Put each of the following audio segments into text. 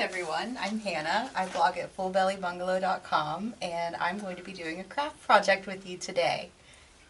everyone, I'm Hannah. I blog at fullbellybungalow.com and I'm going to be doing a craft project with you today.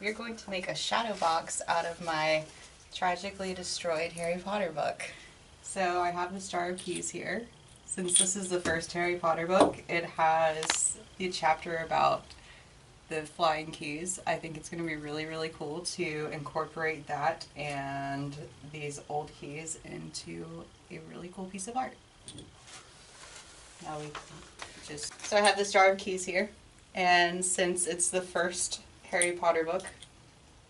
We're going to make a shadow box out of my tragically destroyed Harry Potter book. So I have the Star of Keys here. Since this is the first Harry Potter book, it has the chapter about the flying keys. I think it's going to be really cool to incorporate that and these old keys into a really cool piece of art. Now so I have the Star of Keys here, and since it's the first Harry Potter book,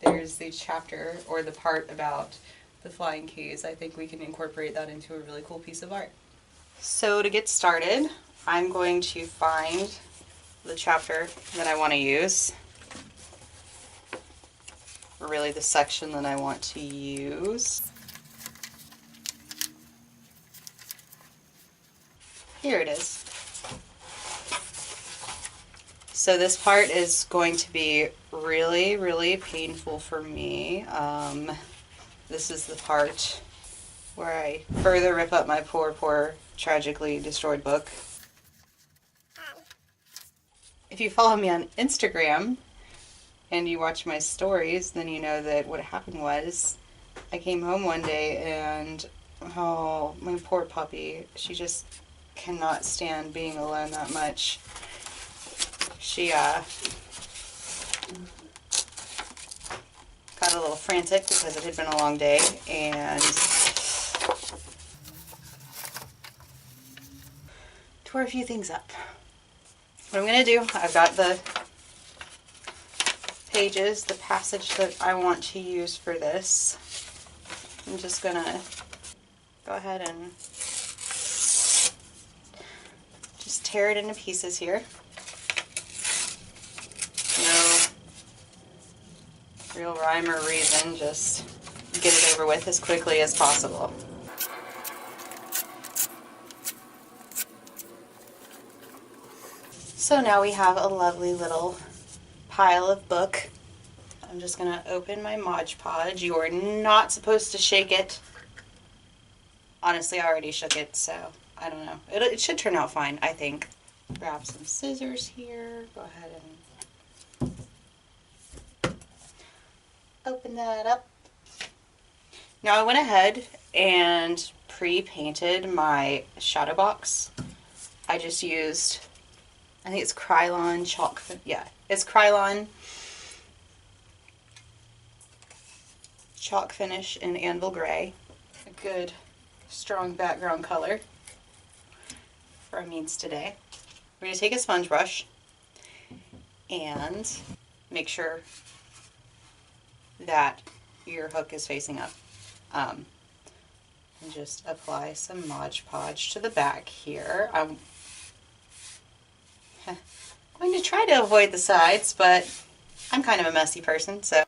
there's the chapter or the part about the flying keys. I think we can incorporate that into a really cool piece of art. So to get started, I'm going to find the chapter that I want to use, or really the section that I want to use. Here it is. So this part is going to be really painful for me. This is the part where I further rip up my poor tragically destroyed book. If you follow me on Instagram and you watch my stories, then you know that what happened was I came home one day and, oh, my poor puppy, she just cannot stand being alone that much. She got a little frantic because it had been a long day and tore a few things up. What I'm going to do, I've got the pages, the passage that I want to use for this. I'm just going to go ahead and just tear it into pieces here. No real rhyme or reason, just get it over with as quickly as possible. So now we have a lovely little pile of book. I'm just going to open my Mod Podge. You are not supposed to shake it. Honestly, I already shook it, so I don't know. It should turn out fine, I think. Grab some scissors here. Go ahead and open that up. Now I went ahead and pre-painted my Shadowbox. I just used, I think it's Krylon chalk. Yeah, it's Krylon chalk finish in Anvil Gray. A good strong background color for our needs today. We're going to take a sponge brush and make sure that your hook is facing up. And just apply some Mod Podge to the back here. I'm going to try to avoid the sides, but I'm kind of a messy person, so. What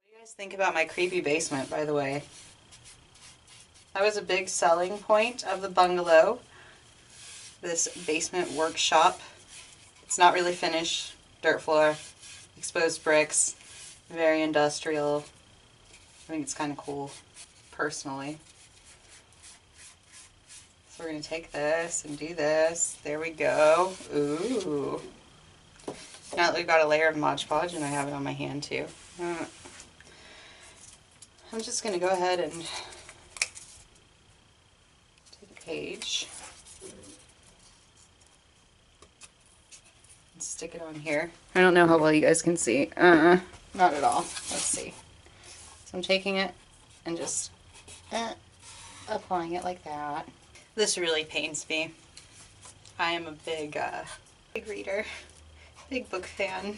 do you guys think about my creepy basement, by the way? That was a big selling point of the bungalow. This basement workshop. It's not really finished. Dirt floor, exposed bricks, very industrial. I think it's kind of cool, personally. So we're going to take this and do this. There we go. Ooh. Now that we've got a layer of Mod Podge, and I have it on my hand too. I'm just going to go ahead and take a page and stick it on here. I don't know how well you guys can see. Not at all. Let's see. So I'm taking it and just applying it like that. This really pains me. I am a big reader, big book fan.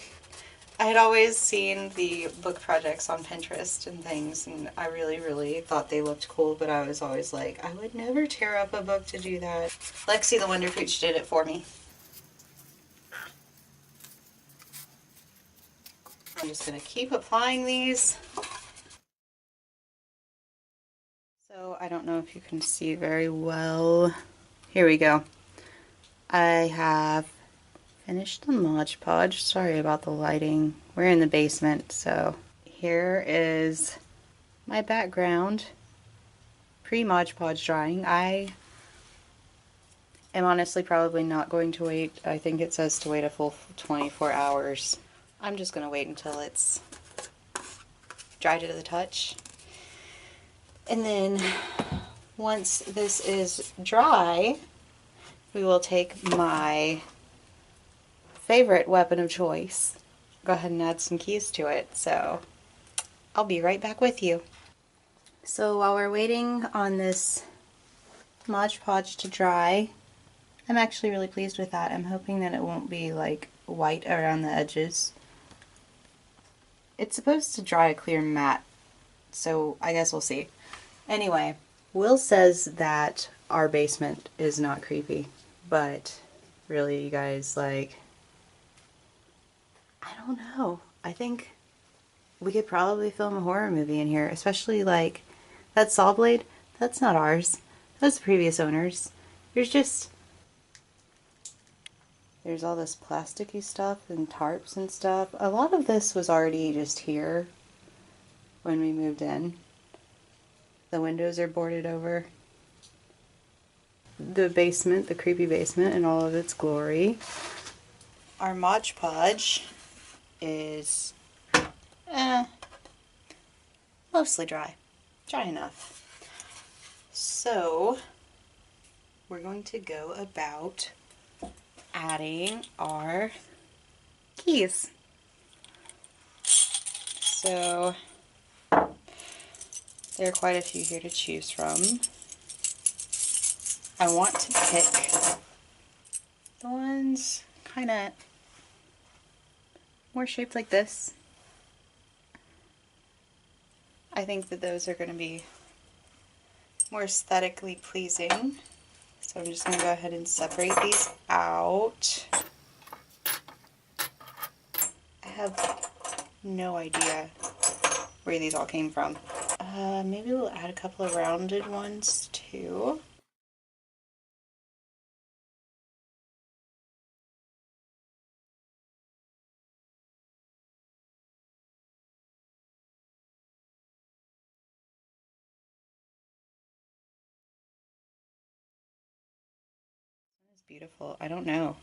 I had always seen the book projects on Pinterest and things, and I really thought they looked cool, but I was always like, I would never tear up a book to do that. Lexi the Wonder Pooch did it for me. I'm just going to keep applying these. So I don't know if you can see very well. Here we go. I have finished the Mod Podge. Sorry about the lighting. We're in the basement, so Here is my background pre-Mod Podge drying. I am honestly probably not going to wait. I think it says to wait a full 24 hours. I'm just going to wait until it's dried to the touch. And then once this is dry, we will take my favorite weapon of choice, go ahead and add some keys to it. So I'll be right back with you. So while we're waiting on this Mod Podge to dry, I'm actually really pleased with that. I'm hoping that it won't be like white around the edges. It's supposed to dry a clear matte, so I guess we'll see. Anyway, Will says that our basement is not creepy, but really, you guys, like, I don't know. I think we could probably film a horror movie in here, especially like that saw blade. That's not ours. That's the previous owners. There's all this plasticky stuff and tarps and stuff. A lot of this was already just here when we moved in. The windows are boarded over. The basement, the creepy basement in all of its glory. Our Mod Podge is mostly dry. Dry enough. So we're going to go about adding our keys. So there are quite a few here to choose from. I want to pick the ones kind of more shaped like this. I think that those are going to be more aesthetically pleasing. So I'm just going to go ahead and separate these out. I have no idea where these all came from. Maybe we'll add a couple of rounded ones too. It's beautiful. I don't know.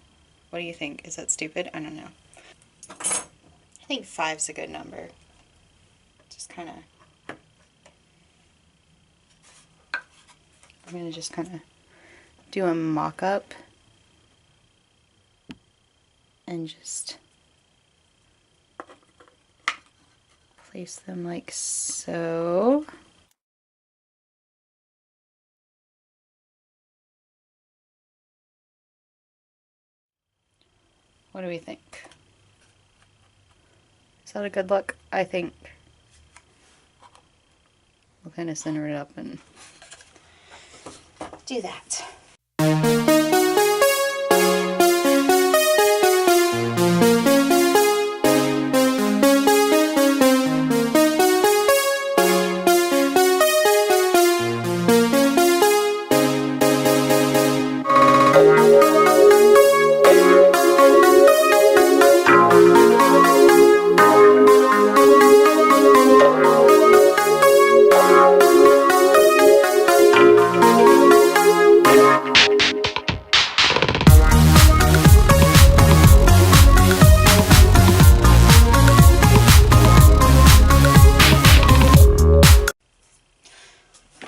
What do you think? Is that stupid? I don't know. I think 5's a good number. Just kind of... I'm going to just kind of do a mock-up and just place them like so. What do we think? Is that a good look? I think we'll kind of center it up and do that.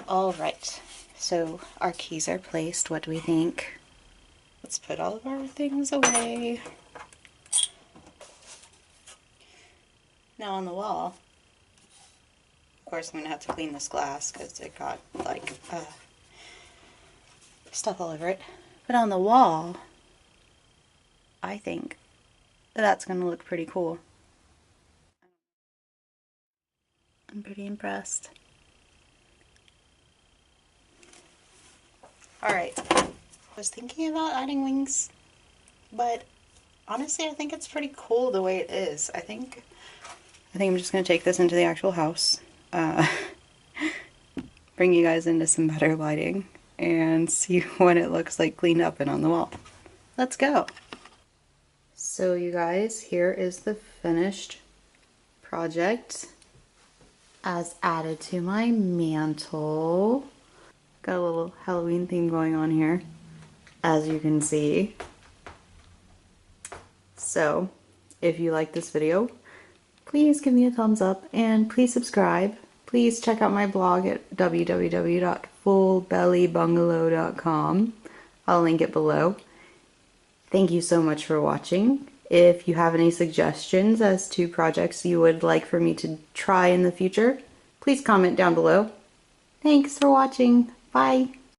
Alright, so our keys are placed. What do we think? Let's put all of our things away. Now on the wall, of course I'm going to have to clean this glass because it got like stuff all over it. But on the wall, I think that's going to look pretty cool. I'm pretty impressed. Alright, I was thinking about adding wings, but honestly I think it's pretty cool the way it is. I think I'm just going to take this into the actual house, bring you guys into some better lighting, and see what it looks like cleaned up and on the wall. Let's go! So you guys, here is the finished project. as added to my mantle. Got a little Halloween theme going on here, as you can see. So, if you like this video, please give me a thumbs up and please subscribe. Please check out my blog at www.fullbellybungalow.com. I'll link it below. Thank you so much for watching. If you have any suggestions as to projects you would like for me to try in the future, please comment down below. Thanks for watching. Bye.